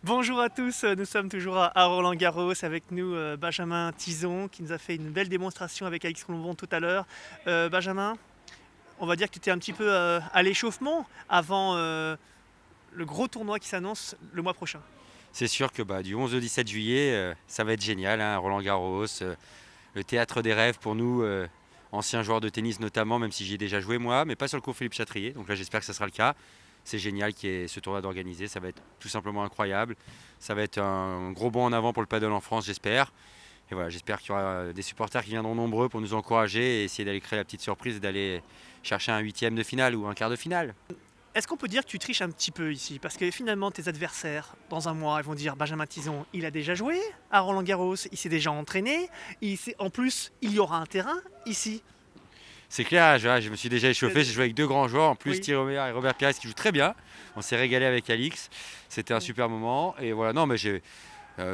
Bonjour à tous, nous sommes toujours à Roland-Garros avec nous Benjamin Tison qui nous a fait une belle démonstration avec Alix Colombon tout à l'heure. Benjamin, on va dire que tu étais un petit peu à l'échauffement avant le gros tournoi qui s'annonce le mois prochain. C'est sûr que du 11 au 17 juillet, ça va être génial, hein, Roland-Garros, le théâtre des rêves pour nous, anciens joueurs de tennis notamment, même si j'y ai déjà joué moi, mais pas sur le cours Philippe Chatrier. Donc là, j'espère que ça sera le cas. C'est génial qu'il y ait ce tournoi d'organiser, ça va être tout simplement incroyable. Ça va être un gros bond en avant pour le paddle en France, j'espère. Et voilà, j'espère qu'il y aura des supporters qui viendront nombreux pour nous encourager et essayer d'aller créer la petite surprise et d'aller chercher un huitième de finale ou un quart de finale. Est-ce qu'on peut dire que tu triches un petit peu ici? Parce que finalement tes adversaires, dans un mois, ils vont dire Benjamin Tison, il a déjà joué à Roland-Garros, il s'est déjà entraîné, en plus il y aura un terrain ici. C'est clair, je me suis déjà échauffé, j'ai joué avec deux grands joueurs, en plus Oui. Thierry Omeyer et Robert Pires qui jouent très bien. On s'est régalé avec Alix, c'était un super moment. Et voilà, non mais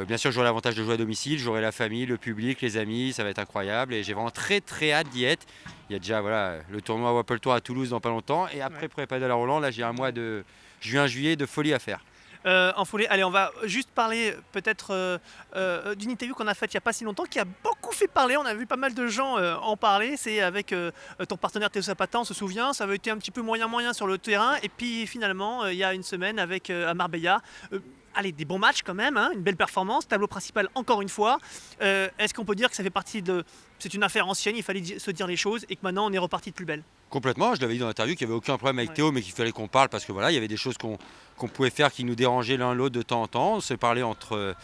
bien sûr j'aurai l'avantage de jouer à domicile, j'aurai la famille, le public, les amis, ça va être incroyable. Et j'ai vraiment très très hâte d'y être. Il y a déjà le tournoi Wappel Tour à Toulouse dans pas longtemps. Et après Ouais. pour les paddles à Roland, là j'ai un mois de juin-juillet de folie à faire. En foulée, allez, on va juste parler peut-être d'une interview qu'on a faite il n'y a pas si longtemps, qui a beaucoup fait parler. On a vu pas mal de gens en parler. C'est avec ton partenaire Théo Zapata, on se souvient. Ça avait été un petit peu moyen sur le terrain. Et puis finalement, il y a une semaine avec à Marbella. Allez, des bons matchs quand même, hein, une belle performance. Tableau principal encore une fois. Est-ce qu'on peut dire que ça fait partie de. C'est une affaire ancienne, il fallait se dire les choses et que maintenant on est reparti de plus belle. Complètement, je l'avais dit dans l'interview qu'il n'y avait aucun problème avec Ouais. Théo, mais qu'il fallait qu'on parle parce que voilà, il y avait des choses qu'on pouvait faire qui nous dérangeaient l'un l'autre de temps en temps. On s'est parlé entre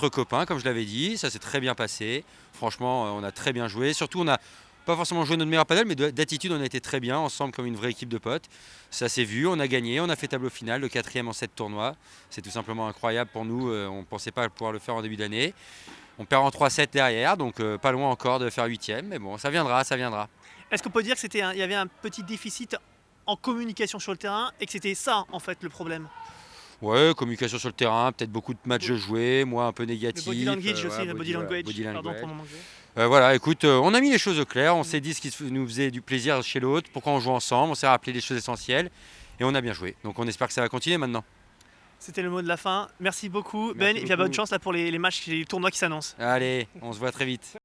copains, comme je l'avais dit, ça s'est très bien passé. Franchement, on a très bien joué. Surtout, on n'a pas forcément joué notre meilleur padel, mais d'attitude, on a été très bien ensemble comme une vraie équipe de potes. Ça s'est vu, on a gagné, on a fait tableau final, le quatrième en 7 tournois. C'est tout simplement incroyable pour nous, on ne pensait pas pouvoir le faire en début d'année. On perd en 3-7 derrière, donc pas loin encore de faire huitième, mais bon, ça viendra, ça viendra. Est-ce qu'on peut dire que il y avait un petit déficit en communication sur le terrain et que c'était ça en fait le problème? Ouais, communication sur le terrain, peut-être beaucoup de matchs joués, moi un peu Le body négatif. language aussi, Voilà, le body language, body pardon pour language. mon anglais. Voilà, écoute, on a mis les choses au clair, on s'est dit ce qui nous faisait du plaisir chez l'autre, pourquoi on joue ensemble, on s'est rappelé les choses essentielles et on a bien joué. Donc on espère que ça va continuer maintenant. C'était le mot de la fin. Merci beaucoup Ben Merci et puis bonne beaucoup. chance là pour les matchs, les tournois qui s'annoncent. Allez, on se voit très vite.